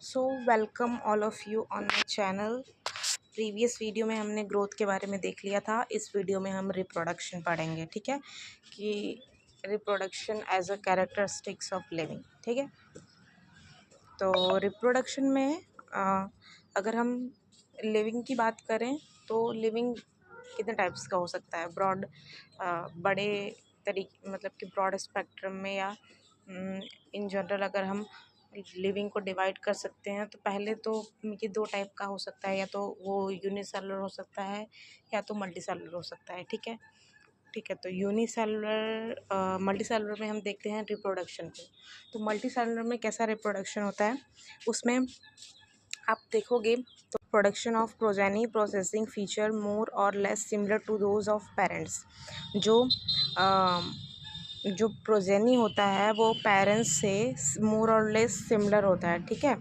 So welcome all of you on my channel. Previous video में हमने growth के बारे में देख लिया था। इस वीडियो में हम रिप्रोडक्शन पढ़ेंगे, ठीक है, कि reproduction as a characteristics of living. ठीक है, तो रिप्रोडक्शन में अगर हम लिविंग की बात करें तो लिविंग कितने टाइप्स का हो सकता है। ब्रॉड बड़े तरीके मतलब कि ब्रॉड स्पेक्ट्रम में या इन जनरल अगर हम लिविंग को डिवाइड कर सकते हैं तो पहले तो ये दो टाइप का हो सकता है, या तो वो यूनिसेलुलर हो सकता है या तो मल्टीसेलुलर हो सकता है। ठीक है, ठीक है, तो यूनिसेलुलर मल्टीसेलुलर में हम देखते हैं रिप्रोडक्शन को। तो मल्टीसेलुलर में कैसा रिप्रोडक्शन होता है, उसमें आप देखोगे तो production of progeny processing feature more और less similar to those of parents. जो जो प्रोजेनी होता है वो पेरेंट्स से मोर और लेस सिमिलर होता है। ठीक है,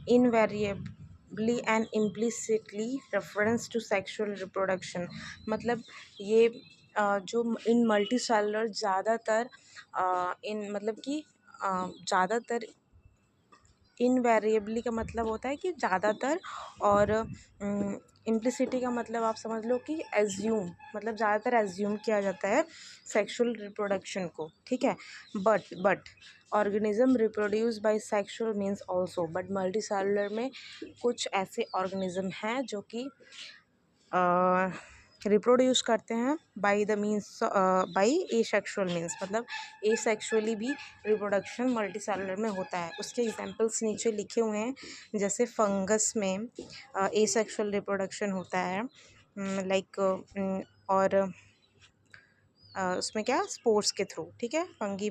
invariably and implicitly reference to sexual reproduction. मतलब ये जो इन मल्टी सेलुलर ज़्यादातर इन मतलब कि ज़्यादातर इनवेरिएबली का मतलब होता है कि ज़्यादातर, और इम्प्लिसिटी का मतलब आप समझ लो कि एज्यूम, मतलब ज़्यादातर एज्यूम किया जाता है सेक्सुअल रिप्रोडक्शन को। ठीक है, but organism reproduce by sexual means also. But multi cellular में कुछ ऐसे ऑर्गेनिज्म हैं जो कि रिप्रोड्यूस करते हैं by the means by asexual means, मतलब एसेक्सुअली भी रिप्रोडक्शन मल्टी सेलुलर में होता है। उसके एग्जांपल्स नीचे लिखे हुए हैं, जैसे फंगस में एसेक्सुअल रिप्रोडक्शन होता है, लाइक और उसमें क्या स्पोर्स के थ्रू। ठीक है, फंगी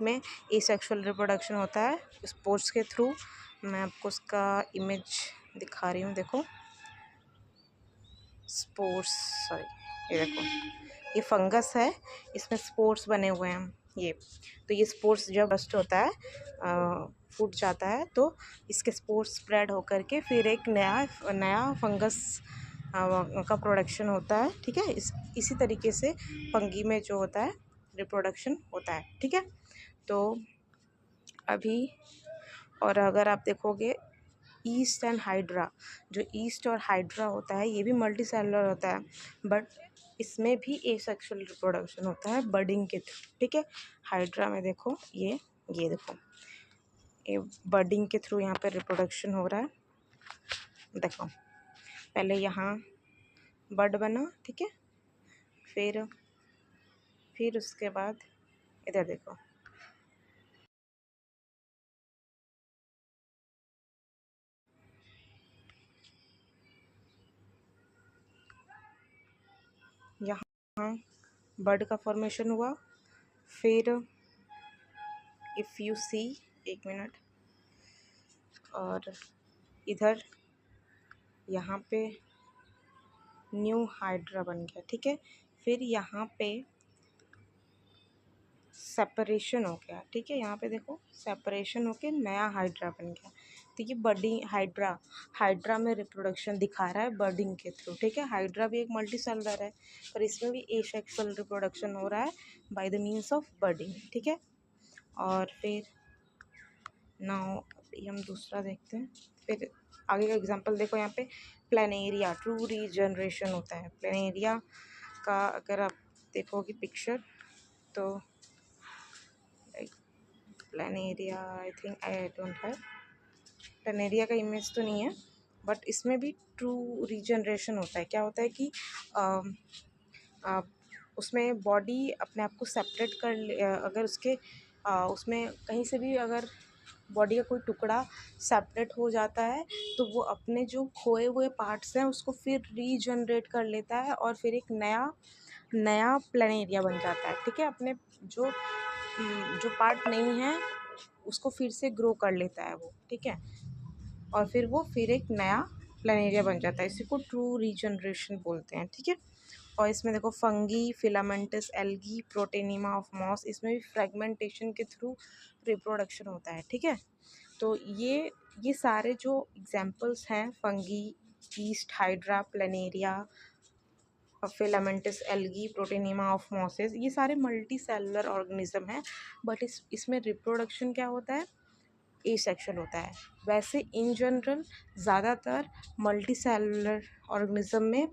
में एसेक्सुअल रिप्रोडक्शन होता है स्पोर्स के थ्रू। मैं आपको उसका इमेज दिखा रही हूँ, देखो स्पोर्स, ये देखो, ये फंगस है, इसमें स्पोर्स बने हुए हैं। ये तो ये स्पोर्स जब बस्ट होता है, फूट जाता है, तो इसके स्पोर्स स्प्रेड होकर के फिर एक नया फंगस का प्रोडक्शन होता है। ठीक है, इसी तरीके से फंगी में जो होता है रिप्रोडक्शन होता है। ठीक है, तो अभी और अगर आप देखोगे ईस्ट एंड हाइड्रा, जो ईस्ट और हाइड्रा होता है ये भी मल्टी सेलुलर होता है, बट इसमें भी एसेक्सुअल रिप्रोडक्शन होता है बर्डिंग के थ्रू। ठीक है, हाइड्रा में देखो ये देखो, ये बर्डिंग के थ्रू यहाँ पे रिप्रोडक्शन हो रहा है। देखो पहले यहाँ बर्ड बना, ठीक है, फिर उसके बाद इधर देखो, यहाँ बर्ड का फॉर्मेशन हुआ। फिर इफ़ यू सी, एक मिनट, और इधर यहाँ पे न्यू हाइड्रा बन गया। ठीक है, फिर यहाँ पे सेपरेशन हो गया। ठीक है, यहाँ पे देखो सेपरेशन होके नया हाइड्रा बन गया। तो ये बर्डिंग हाइड्रा में रिप्रोडक्शन दिखा रहा है बर्डिंग के थ्रू। ठीक है, हाइड्रा भी एक मल्टी सेलुलर है, पर इसमें भी एसेक्सुअल रिप्रोडक्शन हो रहा है बाय द मीन्स ऑफ बर्डिंग। ठीक है, और फिर नाउ अभी हम दूसरा देखते हैं। फिर आगे का एग्जांपल देखो, यहाँ पे प्लेनेरिया ट्रू रीजनरेशन होता है। प्लेनेरिया का अगर आप देखोगे पिक्चर तो planaria, I think I don't have planaria का इमेज तो नहीं है, बट इसमें भी ट्रू रीजनरेशन होता है। क्या होता है कि उसमें बॉडी अपने आप को सेपरेट कर ले, अगर उसके उसमें कहीं से भी अगर बॉडी का कोई टुकड़ा सेपरेट हो जाता है तो वो अपने जो खोए हुए पार्ट्स हैं उसको फिर रीजनरेट कर लेता है और फिर एक नया प्लेनेरिया बन जाता है। ठीक है, अपने जो पार्ट नहीं है उसको फिर से ग्रो कर लेता है वो। ठीक है, और फिर वो फिर एक नया प्लेनेरिया बन जाता है। इसी को ट्रू रीजनरेशन बोलते हैं। ठीक है, और इसमें देखो fungi, filamentous algae, protonema of moss, इसमें भी फ्रेगमेंटेशन के थ्रू रिप्रोडक्शन होता है। ठीक है, तो ये सारे जो एग्जांपल्स हैं fungi, yeast hydra, planaria, filamentous algae, protonema of mosses, ये सारे मल्टी सेलुलर ऑर्गेनिज्म हैं। बट इसमें रिप्रोडक्शन क्या होता है, एसेक्सुअल होता है। वैसे इन जनरल ज़्यादातर मल्टी सेलुलर ऑर्गेनिज्म में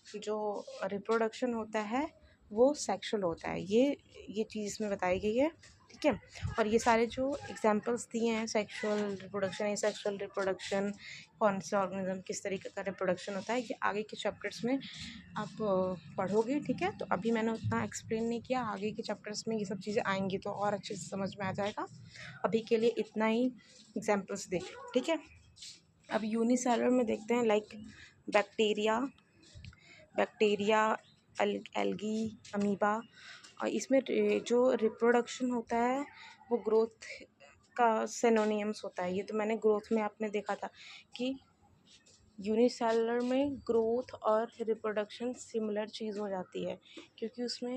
जो रिप्रोडक्शन होता है वो सेक्सुअल होता है। ये चीज़ इसमें बताई गई है, ठीक है। और ये सारे जो एग्जांपल्स दिए हैं, सेक्सुअल रिप्रोडक्शन, एसेक्सुअल रिप्रोडक्शन, कौन से ऑर्गेनिज्म किस तरीके का रिप्रोडक्शन होता है, ये आगे के चैप्टर्स में आप पढ़ोगे, ठीक है। तो अभी मैंने उतना एक्सप्लेन नहीं किया, आगे के चैप्टर्स में ये सब चीज़ें आएंगी तो और अच्छे से समझ में आ जाएगा। अभी के लिए इतना ही एग्जाम्पल्स देख, ठीक है। अब यूनिसेलुलर में देखते हैं, लाइक बैक्टीरिया, एल्गी, अमीबा। और इसमें जो रिप्रोडक्शन होता है वो ग्रोथ का सिनोनिम्स होता है। ये तो मैंने ग्रोथ में आपने देखा था कि यूनिसेलुलर में ग्रोथ और रिप्रोडक्शन सिमिलर चीज़ हो जाती है, क्योंकि उसमें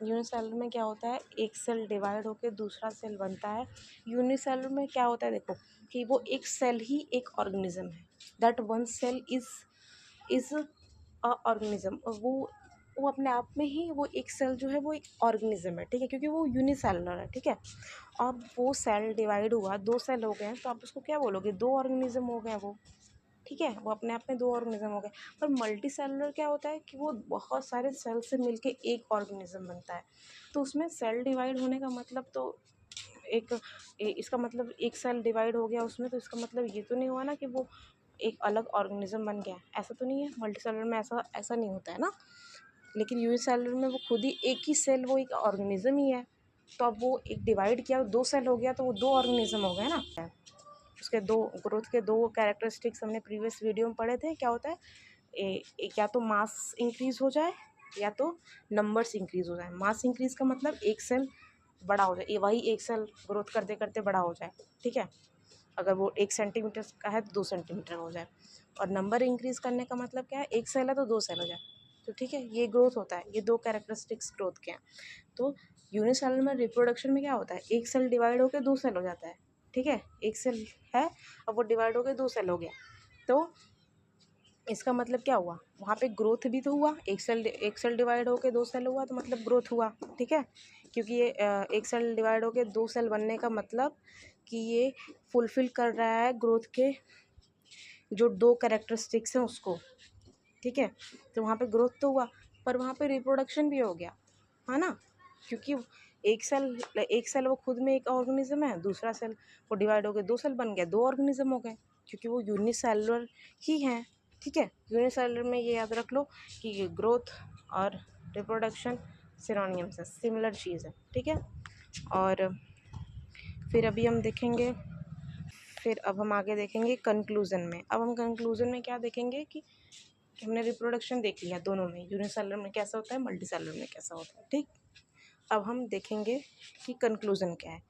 यूनिसेलुलर में क्या होता है, एक सेल डिवाइड होकर दूसरा सेल बनता है। यूनिसेलुलर में क्या होता है, देखो कि वो एक सेल ही एक ऑर्गेनिज्म है, that one cell is organism. और वो अपने आप में ही वो एक सेल जो है वो एक ऑर्गेनिज्म है, ठीक है, क्योंकि वो यूनिसेलुलर है, ठीक है। अब वो सेल डिवाइड हुआ, दो सेल हो गए हैं, तो आप उसको क्या बोलोगे, दो ऑर्गेनिज्म हो गए वो, ठीक है। वो अपने आप में दो ऑर्गेनिज्म हो गए। पर मल्टी सेलुलर क्या होता है कि वो बहुत सारे सेल से मिलके एक ऑर्गेनिज्म बनता है। तो उसमें सेल डिवाइड होने का मतलब तो इसका मतलब एक सेल डिवाइड हो गया उसमें, तो इसका मतलब ये तो नहीं हुआ ना कि वो एक अलग ऑर्गेनिज्म बन गया, ऐसा तो नहीं है। मल्टी सेलुलर में ऐसा नहीं होता है ना। लेकिन यूनिसेलुलर में वो खुद ही एक ही सेल, वो एक ऑर्गेनिज्म ही है। तो अब वो एक डिवाइड किया, दो सेल हो गया, तो वो दो ऑर्गेनिज्म हो गए ना। उसके दो ग्रोथ के दो कैरेक्टरिस्टिक्स हमने प्रीवियस वीडियो में पढ़े थे। क्या होता है, या तो मास इंक्रीज हो जाए या तो नंबर्स इंक्रीज हो जाए। मास इंक्रीज का मतलब एक सेल बड़ा हो जाए, वही एक सेल ग्रोथ करते करते बड़ा हो जाए, ठीक है। अगर वो 1 सेंटीमीटर का है तो 2 सेंटीमीटर हो जाए। और नंबर इंक्रीज करने का मतलब क्या है, एक सेल है तो दो सेल हो जाए, तो ठीक है, ये ग्रोथ होता है। ये दो कैरेक्टरिस्टिक्स ग्रोथ के हैं। तो यूनिसेलुलर में रिप्रोडक्शन में क्या होता है, एक सेल डिवाइड होकर दो सेल हो जाता है, ठीक है। एक सेल है, अब वो डिवाइड होकर दो सेल हो गया, तो इसका मतलब क्या हुआ, वहाँ पे ग्रोथ भी तो हुआ। एक सेल डिवाइड होकर दो सेल हुआ तो मतलब ग्रोथ हुआ, ठीक है। क्योंकि ये एक सेल डिवाइड होकर दो सेल बनने का मतलब कि ये फुलफिल कर रहा है ग्रोथ के जो दो कैरेक्टरिस्टिक्स हैं उसको, ठीक है। तो वहाँ पे ग्रोथ तो हुआ, पर वहाँ पे रिप्रोडक्शन भी हो गया, है ना। क्योंकि एक सेल वो खुद में एक ऑर्गेनिज्म है, दूसरा सेल वो डिवाइड हो गए, दो सेल बन गया, दो ऑर्गेनिज्म हो गए, क्योंकि वो यूनिसेलुलर ही हैं, ठीक है। यूनिसेलुलर में ये याद रख लो कि ग्रोथ और रिप्रोडक्शन सिनोनिम्स है, सिमिलर चीज़ है, ठीक है। और फिर अभी हम देखेंगे, फिर अब हम आगे देखेंगे कंक्लूज़न में। अब हम कंक्लूज़न में क्या देखेंगे कि हमने रिप्रोडक्शन देख लिया दोनों में, यूनिसेलुलर में कैसा होता है, मल्टी सेलुलर में कैसा होता है, ठीक। अब हम देखेंगे कि कंक्लूज़न क्या है।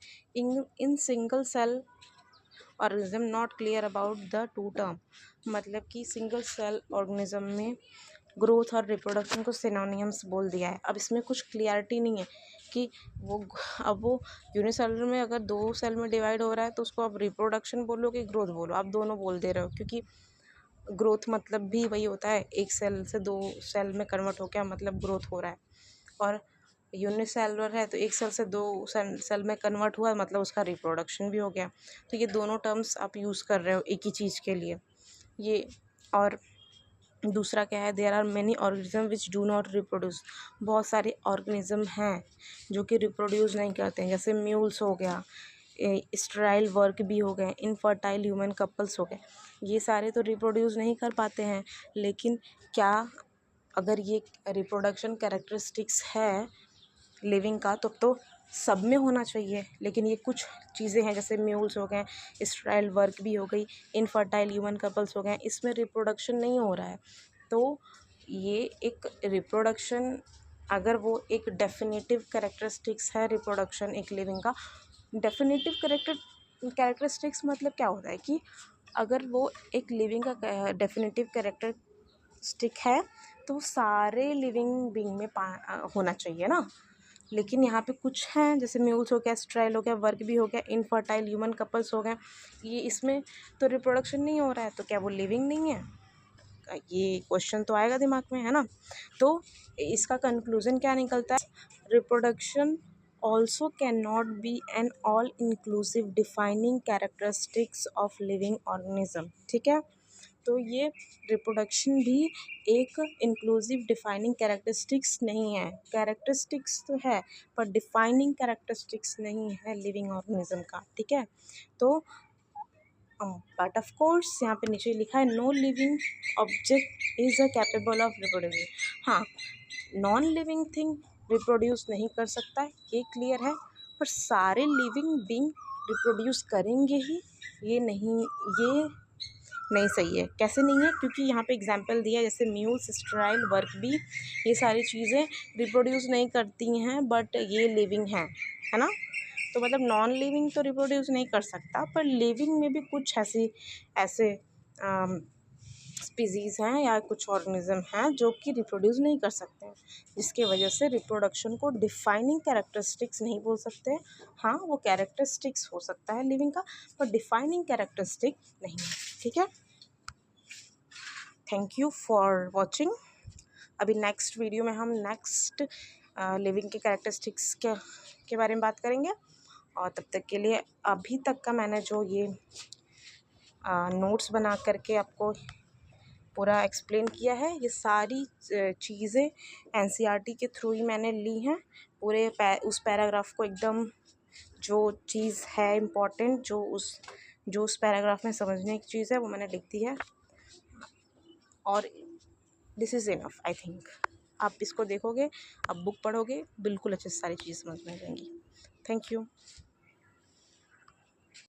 In single cell organism not clear about the two term, मतलब कि सिंगल सेल ऑर्गेनिज्म में ग्रोथ और रिप्रोडक्शन को सिनोनिम्स बोल दिया है। अब इसमें कुछ क्लियरिटी नहीं है कि वो यूनिसेलुलर में अगर दो सेल में डिवाइड हो रहा है तो उसको आप रिप्रोडक्शन बोलो कि ग्रोथ बोलो, आप दोनों बोल दे रहे हो। क्योंकि ग्रोथ मतलब भी वही होता है, एक सेल से दो सेल में कन्वर्ट हो गया मतलब ग्रोथ हो रहा है। और यूनिसेलुलर है तो एक सेल से दो सेल में कन्वर्ट हुआ मतलब उसका रिप्रोडक्शन भी हो गया। तो ये दोनों टर्म्स आप यूज़ कर रहे हो एक ही चीज़ के लिए ये। और दूसरा क्या है, there are many organism which do not reproduce. बहुत सारे ऑर्गेनिज्म हैं जो कि रिप्रोड्यूस नहीं करते हैं, जैसे म्यूल्स हो गया, स्टेराइल वर्क भी हो गए, इनफर्टाइल ह्यूमन कपल्स हो गए। ये सारे तो रिप्रोड्यूस नहीं कर पाते हैं। लेकिन क्या अगर ये रिप्रोडक्शन कैरेक्टरिस्टिक्स है लिविंग का तो सब में होना चाहिए। लेकिन ये कुछ चीज़ें हैं जैसे म्यूल्स हो गए, स्टेराइल वर्क भी हो गई, इनफर्टाइल ह्यूमन कपल्स हो गए, इसमें रिप्रोडक्शन नहीं हो रहा है। तो ये एक रिप्रोडक्शन, अगर वो एक डेफिनेटिव कैरेक्टरिस्टिक्स है रिप्रोडक्शन एक लिविंग का, डेफिनेटिव कैरेक्टरिस्टिक्स मतलब क्या होता है कि अगर वो एक लिविंग का डेफिनेटिव कैरेक्टरिस्टिक है तो सारे लिविंग बीइंग में होना चाहिए ना। लेकिन यहाँ पे कुछ हैं जैसे म्यूल्स हो गया, स्टेराइल हो गया, वर्क भी हो गया, इनफर्टाइल ह्यूमन कपल्स हो गए, ये इसमें तो रिप्रोडक्शन नहीं हो रहा है, तो क्या वो लिविंग नहीं है, ये क्वेश्चन तो आएगा दिमाग में, है ना। तो इसका कंक्लूजन क्या निकलता है, reproduction also cannot be an all inclusive defining characteristics of living organism। ठीक है, तो ये रिप्रोडक्शन भी एक इंक्लूसिव डिफाइनिंग कैरेक्टरिस्टिक्स नहीं है। कैरेक्टरिस्टिक्स तो है पर डिफाइनिंग कैरेक्टरिस्टिक्स नहीं है लिविंग ऑर्गेनिज्म का। ठीक है, तो बट ऑफ कोर्स यहाँ पे नीचे लिखा है no living object is a capable of reproducing. हाँ, नॉन लिविंग थिंग रिप्रोड्यूस नहीं कर सकता है, ये क्लियर है, पर सारे लिविंग बीइंग रिप्रोड्यूस करेंगे ही, ये नहीं सही है। कैसे नहीं है? क्योंकि यहाँ पे एग्जांपल दिया है जैसे म्यूल्स, स्टेराइल, वर्क बी, ये सारी चीज़ें रिप्रोड्यूस नहीं करती हैं बट ये लिविंग हैं, है ना। तो मतलब नॉन लिविंग तो रिप्रोड्यूस नहीं कर सकता, पर लिविंग में भी कुछ ऐसे स्पीसीज़ हैं या कुछ ऑर्गेनिज्म हैं जो कि रिप्रोड्यूस नहीं कर सकते हैं, जिसके वजह से रिप्रोडक्शन को डिफाइनिंग कैरेक्टरिस्टिक्स नहीं बोल सकते। हाँ, वो कैरेक्टरिस्टिक्स हो सकता है लिविंग का, पर डिफाइनिंग कैरेक्टरिस्टिक नहीं है। ठीक है, थैंक यू फॉर वॉचिंग। अभी नेक्स्ट वीडियो में हम नेक्स्ट लिविंग के कैरेक्टरिस्टिक्स के बारे में बात करेंगे, और तब तक के लिए अभी तक का मैंने जो ये नोट्स बना करके आपको पूरा एक्सप्लेन किया है, ये सारी चीज़ें एनसीईआरटी के थ्रू ही मैंने ली हैं। पूरे उस पैराग्राफ को एकदम जो चीज़ है इम्पॉर्टेंट, जो उस पैराग्राफ में समझने की चीज़ है वो मैंने लिख दी है, और this is enough I think. आप इसको देखोगे, आप बुक पढ़ोगे, बिल्कुल अच्छे से सारी चीज़ समझ में आ जाएंगी। Thank you.